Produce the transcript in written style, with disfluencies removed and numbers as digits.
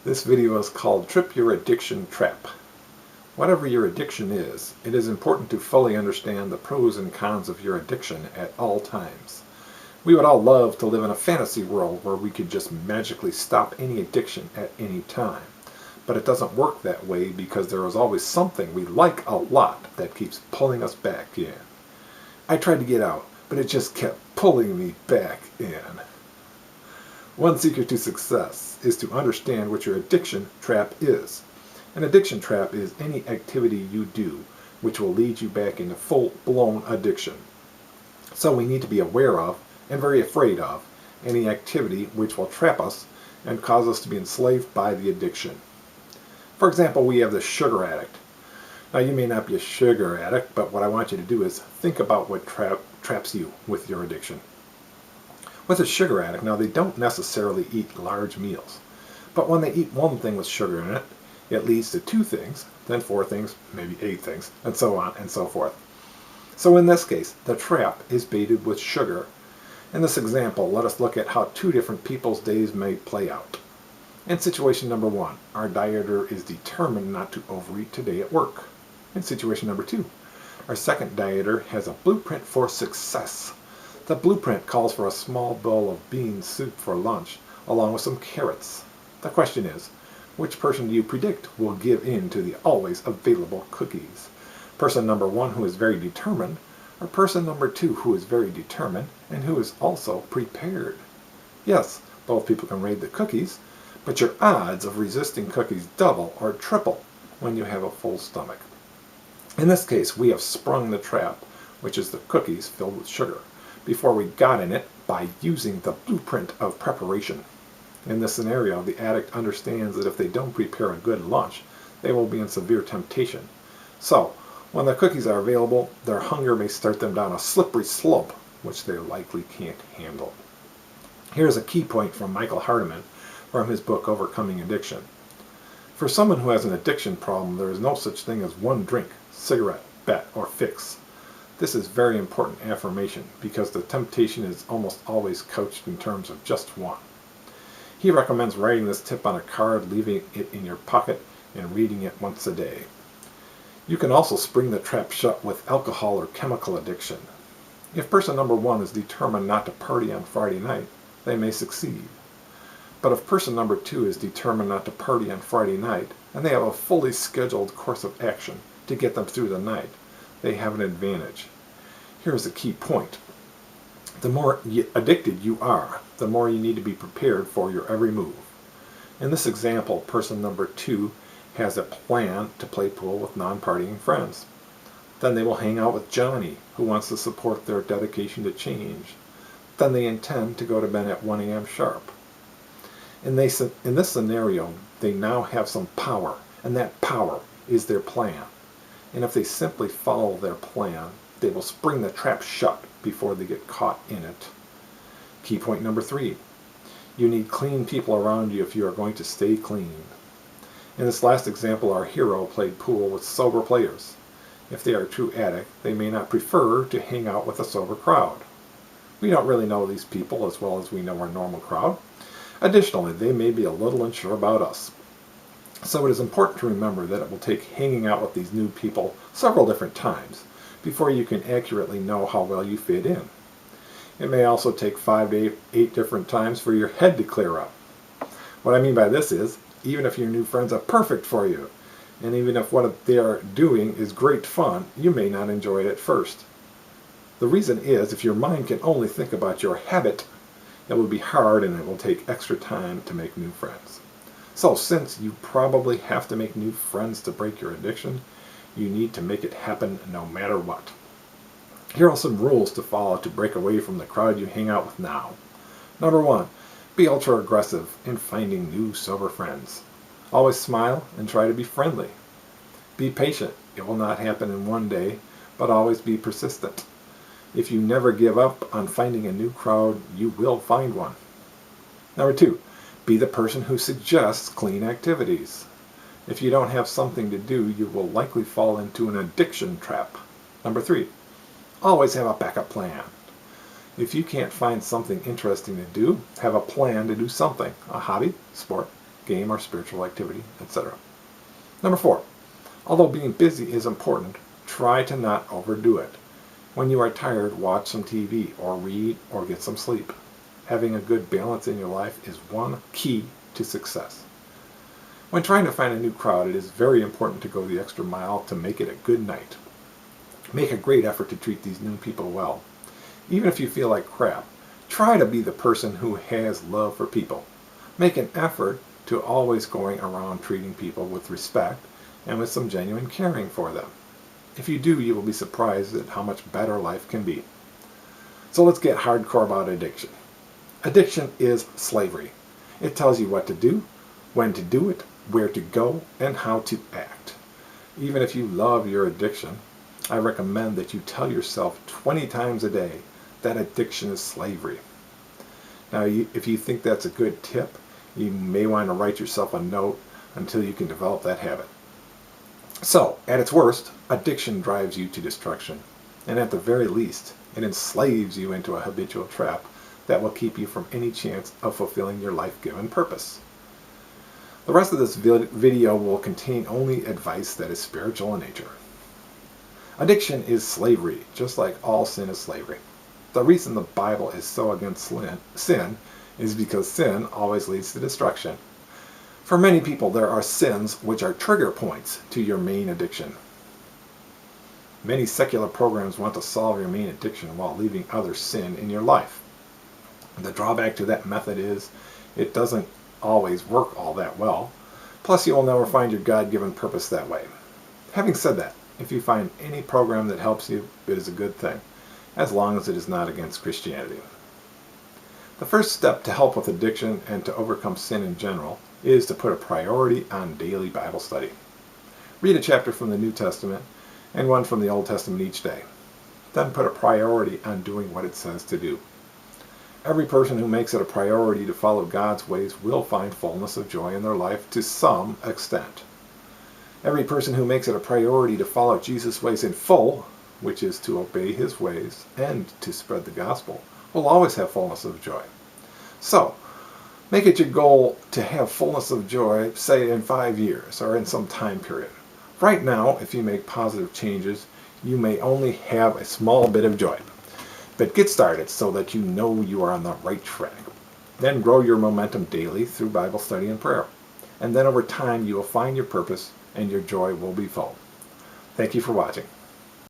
This video is called Trip Your Addiction Trap. Whatever your addiction is, it is important to fully understand the pros and cons of your addiction at all times. We would all love to live in a fantasy world where we could just magically stop any addiction at any time. But it doesn't work that way because there is always something we like a lot that keeps pulling us back in. I tried to get out, but it just kept pulling me back in. One secret to success is to understand what your addiction trap is. An addiction trap is any activity you do which will lead you back into full-blown addiction. So we need to be aware of, and very afraid of, any activity which will trap us and cause us to be enslaved by the addiction. For example, we have the sugar addict. Now you may not be a sugar addict, but what I want you to do is think about what traps you with your addiction. With a sugar addict, now they don't necessarily eat large meals, but when they eat one thing with sugar in it, it leads to 2 things, then 4 things, maybe 8 things, and so on and so forth. So in this case, the trap is baited with sugar. In this example, let us look at how 2 different people's days may play out. In situation number 1, our dieter is determined not to overeat today at work. In situation number 2, our second dieter has a blueprint for success. The blueprint calls for a small bowl of bean soup for lunch, along with some carrots. The question is, which person do you predict will give in to the always available cookies? Person number 1 who is very determined, or person number 2 who is very determined and who is also prepared? Yes, both people can raid the cookies, but your odds of resisting cookies double or triple when you have a full stomach. In this case, we have sprung the trap, which is the cookies filled with sugar, before we got in it by using the blueprint of preparation. In this scenario, the addict understands that if they don't prepare a good lunch, they will be in severe temptation. So, when the cookies are available, their hunger may start them down a slippery slope, which they likely can't handle. Here's a key point from Michael Hardiman from his book Overcoming Addiction. For someone who has an addiction problem, there is no such thing as one drink, cigarette, bet, or fix. This is very important affirmation because the temptation is almost always couched in terms of just one. He recommends writing this tip on a card, leaving it in your pocket, and reading it once a day. You can also spring the trap shut with alcohol or chemical addiction. If person number 1 is determined not to party on Friday night, they may succeed. But if person number 2 is determined not to party on Friday night, and they have a fully scheduled course of action to get them through the night, they have an advantage. Here's a key point. The more addicted you are, the more you need to be prepared for your every move. In this example, person number 2 has a plan to play pool with non-partying friends. Then they will hang out with Johnny, who wants to support their dedication to change. Then they intend to go to bed at 1 a.m. sharp. In this scenario, they now have some power, and that power is their plan. And if they simply follow their plan, they will spring the trap shut before they get caught in it. Key point number 3. You need clean people around you if you are going to stay clean. In this last example, our hero played pool with sober players. If they are a true addict, they may not prefer to hang out with a sober crowd. We don't really know these people as well as we know our normal crowd. Additionally, they may be a little unsure about us. So it is important to remember that it will take hanging out with these new people several different times before you can accurately know how well you fit in. It may also take 5 to 8 different times for your head to clear up. What I mean by this is, even if your new friends are perfect for you, and even if what they are doing is great fun, you may not enjoy it at first. The reason is, if your mind can only think about your habit, it will be hard and it will take extra time to make new friends. So since you probably have to make new friends to break your addiction, you need to make it happen no matter what. Here are some rules to follow to break away from the crowd you hang out with now. Number 1, be ultra aggressive in finding new sober friends. Always smile and try to be friendly. Be patient. It will not happen in one day, but always be persistent. If you never give up on finding a new crowd, you will find one. Number 2, be the person who suggests clean activities. If you don't have something to do, you will likely fall into an addiction trap. Number 3, always have a backup plan. If you can't find something interesting to do, have a plan to do something, a hobby, sport, game or spiritual activity, etc. Number 4, although being busy is important, try to not overdo it. When you are tired, watch some TV or read or get some sleep. Having a good balance in your life is one key to success. When trying to find a new crowd, it is very important to go the extra mile to make it a good night. Make a great effort to treat these new people well. Even if you feel like crap, try to be the person who has love for people. Make an effort to always going around treating people with respect and with some genuine caring for them. If you do, you will be surprised at how much better life can be. So let's get hardcore about addiction. Addiction is slavery. It tells you what to do, when to do it, where to go, and how to act. Even if you love your addiction, I recommend that you tell yourself 20 times a day that addiction is slavery. Now, if you think that's a good tip, you may want to write yourself a note until you can develop that habit. So, at its worst, addiction drives you to destruction, and at the very least, it enslaves you into a habitual trap that will keep you from any chance of fulfilling your life-given purpose. The rest of this video will contain only advice that is spiritual in nature. Addiction is slavery, just like all sin is slavery. The reason the Bible is so against sin is because sin always leads to destruction. For many people, there are sins which are trigger points to your main addiction. Many secular programs want to solve your main addiction while leaving other sin in your life. The drawback to that method is it doesn't always work all that well. Plus, you will never find your God-given purpose that way. Having said that, if you find any program that helps you, it is a good thing, as long as it is not against Christianity. The first step to help with addiction and to overcome sin in general is to put a priority on daily Bible study. Read a chapter from the New Testament and one from the Old Testament each day. Then put a priority on doing what it says to do. Every person who makes it a priority to follow God's ways will find fullness of joy in their life to some extent. Every person who makes it a priority to follow Jesus' ways in full, which is to obey his ways and to spread the gospel, will always have fullness of joy. So, make it your goal to have fullness of joy, say in 5 years or in some time period. Right now, if you make positive changes, you may only have a small bit of joy. But get started so that you know you are on the right track. Then grow your momentum daily through Bible study and prayer. And then over time, you will find your purpose and your joy will be full. Thank you for watching.